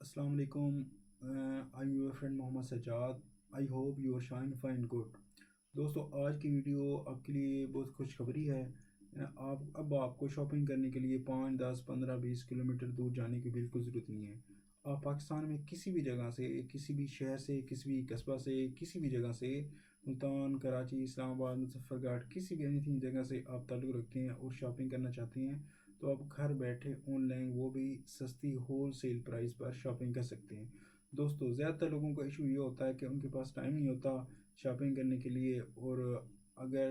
अस्सलाम वालेकुम। I am your friend Mohammad Sajjad. I hope you are shine fine good. दोस्तों, आज की वीडियो आपके लिए बहुत खुशखबरी है। आपको शॉपिंग करने के लिए 5 10 15 20 किलोमीटर दूर जाने की बिल्कुल ज़रूरत नहीं है। आप पाकिस्तान में किसी भी जगह से, किसी भी शहर से, किसी भी कस्बा से, किसी भी जगह से, मुल्तान, कराची, इस्लामाबाद, मुजफ्फरगढ़, किसी भी एनीथिंग जगह से आप ताल्लुक़ रखते हैं और शॉपिंग करना चाहते हैं, तो आप घर बैठे ऑनलाइन, वो भी सस्ती होल सेल प्राइस पर शॉपिंग कर सकते हैं। दोस्तों, ज़्यादातर लोगों का इशू ये होता है कि उनके पास टाइम नहीं होता शॉपिंग करने के लिए, और अगर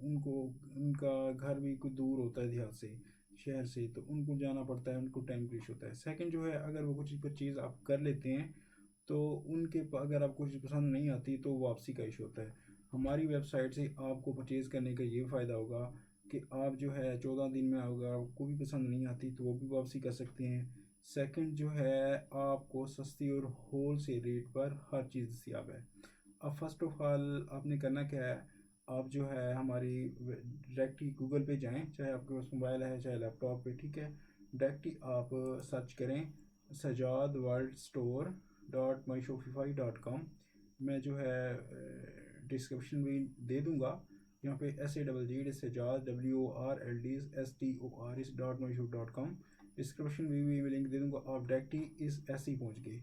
उनको उनका घर भी कुछ दूर होता है देहात से, शहर से, तो उनको जाना पड़ता है, उनको टाइम क्लिश होता है। सेकंड जो है, अगर वो कुछ चीज़ आप कर लेते हैं तो अगर आपको चीज़ पसंद नहीं आती तो वापसी का इशू होता है। हमारी वेबसाइट से आपको परचेज़ करने का ये फ़ायदा होगा कि आप जो है 14 दिन में अगर आपको भी पसंद नहीं आती तो वो भी वापसी कर सकते हैं। सेकंड जो है, आपको सस्ती और होल सेल रेट पर हर चीज़ दस्तियाब है। अब फर्स्ट ऑफ ऑल आपने करना क्या है, आप जो है हमारी डायरेक्ट ही गूगल पे जाएं, चाहे आपके पास मोबाइल है चाहे लैपटॉप पे, ठीक है। डायरेक्ट ही आप सर्च करें Sajad world store dot my Shopify dot com. मैं जो है डिस्क्रिप्शन भी दे दूँगा। यहाँ पे SADD Sajad WORLDSTOR dot my shop dot com. Description में भी लिंक दे दूँगा। आप डायरेक्ट ही इस ऐसे ही पहुँच गए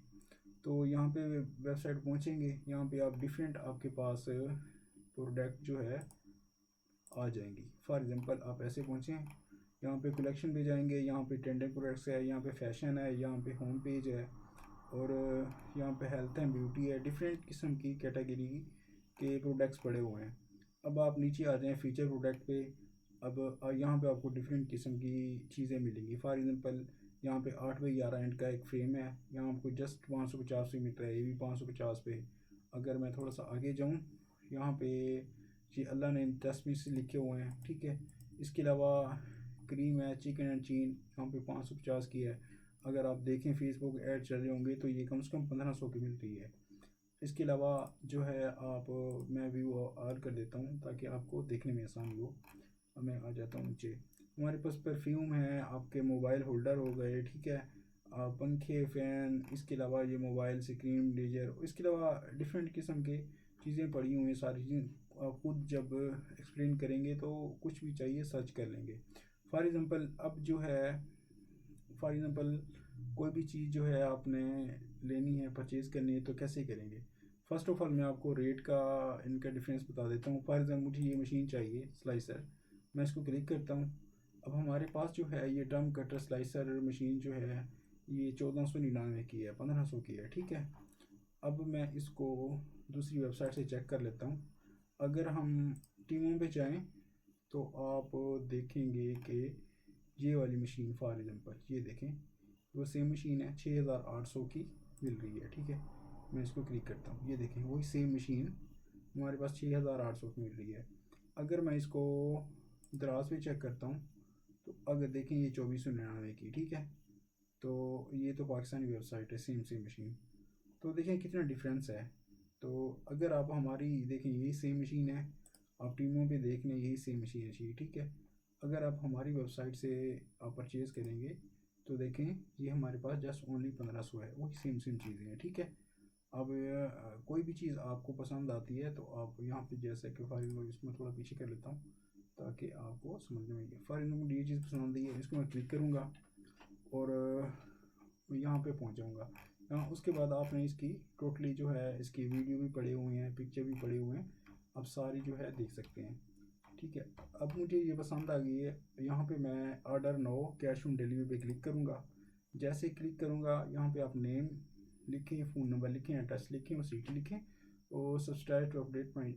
तो यहाँ पे वेबसाइट पहुँचेंगे। यहाँ पे आप डिफरेंट आपके पास प्रोडक्ट जो है आ जाएंगी। फॉर एग्जांपल आप ऐसे पहुँचे, यहाँ पे कलेक्शन पे जाएंगे, यहाँ पे ट्रेंडिंग प्रोडक्ट्स है, यहाँ पे फैशन है, यहाँ पे होम पेज है, और यहाँ पे हेल्थ एंड ब्यूटी है। डिफरेंट किस्म की कैटेगरी के प्रोडक्ट्स पड़े हुए हैं। अब आप नीचे आ जाएँ फीचर प्रोडक्ट पे। अब यहाँ पे आपको डिफरेंट किस्म की चीज़ें मिलेंगी। फॉर एग्जांपल यहाँ पे 8x11 इंच का एक फ्रेम है, यहाँ आपको जस्ट 550 से मिल रहा है, ये भी 550 पे। अगर मैं थोड़ा सा आगे जाऊँ, यहाँ पे जी अल्लाह ने 10 पीस लिखे हुए हैं, ठीक है। इसके अलावा क्रीम है, चिकन एंड चीन, यहाँ पे 550 की है। अगर आप देखें फेसबुक ऐड चल रहे होंगे तो ये कम से कम 1500 की मिल रही है। इसके अलावा जो है आप मैं व्यू आर कर देता हूँ ताकि आपको देखने में आसानी हो। अब मैं आ जाता हूँ नीचे। हमारे पास परफ्यूम है, आपके मोबाइल होल्डर हो गए, ठीक है, पंखे, फ़ैन, इसके अलावा ये मोबाइल स्क्रीन लेजर, इसके अलावा डिफरेंट किस्म के चीज़ें पड़ी हुई हैं। सारी चीज़ आप खुद जब एक्सप्लेन करेंगे तो कुछ भी चाहिए सर्च कर लेंगे। फॉर एग्ज़ाम्पल अब जो है, फॉर एग्ज़ाम्पल कोई भी चीज़ जो है आपने लेनी है, परचेज़ करनी है, तो कैसे करेंगे। फ़र्स्ट ऑफ़ ऑल मैं आपको रेट का, इनका डिफरेंस बता देता हूँ। फॉर एग्ज़ाम्पल मुझे ये मशीन चाहिए स्लाइसर, मैं इसको क्लिक करता हूँ। अब हमारे पास जो है ये ड्रम कटर स्लाइसर मशीन जो है ये 1499 की है, 1500 की है, ठीक है। अब मैं इसको दूसरी वेबसाइट से चेक कर लेता हूँ। अगर हम टीमों पे जाएँ तो आप देखेंगे कि ये वाली मशीन, फॉर एग्ज़ाम्पल ये देखें, वो सेम मशीन है, 6800 की मिल रही है, ठीक है। मैं इसको क्लिक करता हूँ, ये देखें वही सेम मशीन हमारे पास 6800 की मिल रही है। अगर मैं इसको दराज पे चेक करता हूँ तो अगर देखें ये 2499 की, ठीक है। तो ये तो पाकिस्तानी वेबसाइट है, सेम सेम मशीन। तो देखें कितना डिफरेंस है। तो अगर आप हमारी देखें, यही सेम मशीन है, आप टीमों पे देख लें, यही सेम मशीन है, ठीक है। अगर आप हमारी वेबसाइट से आप परचेज़ करेंगे तो देखें ये हमारे पास जस्ट ओनली 1500 है, वही सेम सेम चीज़ें हैं, ठीक है। अब कोई भी चीज़ आपको पसंद आती है तो आप यहाँ पे, जैसे कि फॉर एग्जाम्पल इसमें थोड़ा पीछे कर लेता हूँ ताकि आपको समझ में आए। फॉर एग्जाम्पल ये चीज़ पसंद आई है, इसको मैं क्लिक करूँगा और यहाँ पे पहुँच जाऊँगा। यहाँ उसके बाद आपने इसकी टोटली जो है, इसकी वीडियो भी पड़े हुए हैं, पिक्चर भी पड़े हुए हैं, आप सारी जो है देख सकते हैं, ठीक है। अब मुझे ये पसंद आ गई है, यहाँ पे मैं order no cash on delivery पे क्लिक करूँगा। जैसे ही क्लिक करूँगा यहाँ पे आप नेम लिखें, फ़ोन नंबर लिखें, एड्रेस लिखें और सिटी लिखें, और subscribe to update my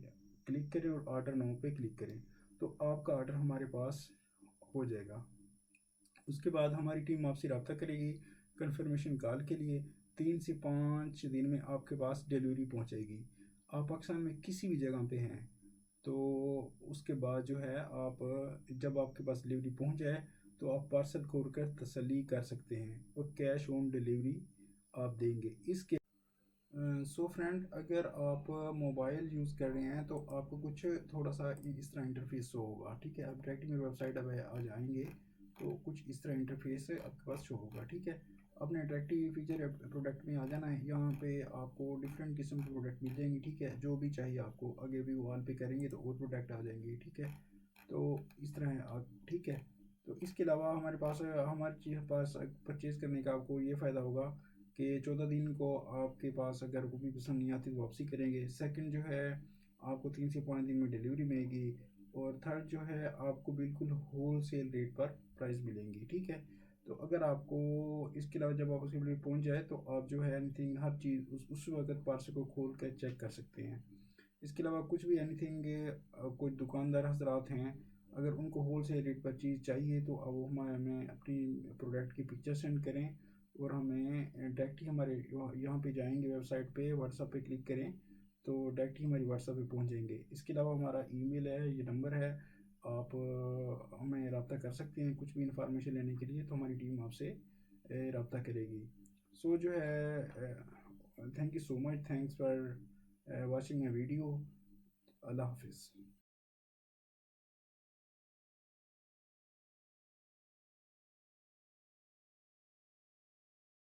click करें और ऑर्डर नो पे क्लिक करें, तो आपका ऑर्डर हमारे पास हो जाएगा। उसके बाद हमारी टीम आपसे रब्ता करेगी कंफर्मेशन कॉल के लिए। 3 से 5 दिन में आपके पास डिलीवरी पहुंचेगी। आप पाकिस्तान में किसी भी जगह पे हैं तो उसके बाद जो है आप, जब आपके पास डिलीवरी पहुंच जाए तो आप पार्सल खोल कर तसल्ली कर सकते हैं और कैश ऑन डिलीवरी आप देंगे। इसके सो फ्रेंड, अगर आप मोबाइल यूज़ कर रहे हैं तो आपको कुछ थोड़ा सा इस तरह इंटरफेस शो होगा, ठीक है। आप डायरेक्ट मेरी वेबसाइट अब आ जाएंगे तो कुछ इस तरह इंटरफेस आपके पास शो होगा, ठीक है। अपने अट्रैक्टिव फीचर प्रोडक्ट में आ जाना है। यहाँ पे आपको डिफरेंट किस्म के प्रोडक्ट मिल जाएंगे, ठीक है, जो भी चाहिए आपको। आगे भी वॉल पे करेंगे तो और प्रोडक्ट आ जाएंगे, ठीक है। तो इस तरह है आप, ठीक है। तो इसके अलावा हमारे चीज़ पास परचेज़ करने का आपको ये फ़ायदा होगा कि 14 दिन को आपके पास अगर कोई भी पसंद नहीं आती तो वापसी करेंगे। सेकंड जो है, आपको 3 से 5 दिन में डिलीवरी मिलेगी। और थर्ड जो है, आपको बिल्कुल होल सेल रेट पर प्राइस मिलेंगी, ठीक है। तो अगर आपको इसके अलावा जब आप उसके लिए पहुंच जाए तो आप जो है एनीथिंग हर चीज़ उस वक्त पार्सल को खोल कर चेक कर सकते हैं। इसके अलावा कुछ भी एनीथिंग कोई दुकानदार हजरात हैं, अगर उनको होल सेल रेट पर चीज़ चाहिए तो अब वो हमें अपनी प्रोडक्ट की पिक्चर सेंड करें और हमें डायरेक्ट ही हमारे यहाँ पे जाएंगे, वेबसाइट पे व्हाट्सएप पे क्लिक करें तो डायरेक्ट ही हमारी व्हाट्सएप पे पहुँच जाएंगे। इसके अलावा हमारा ईमेल है, ये नंबर है, आप हमें रब्ता कर सकते हैं कुछ भी इंफॉर्मेशन लेने के लिए, तो हमारी टीम आपसे रब्ता करेगी। सो जो है, thank you so much, thanks for watching my video. अल्लाह हाफिज़।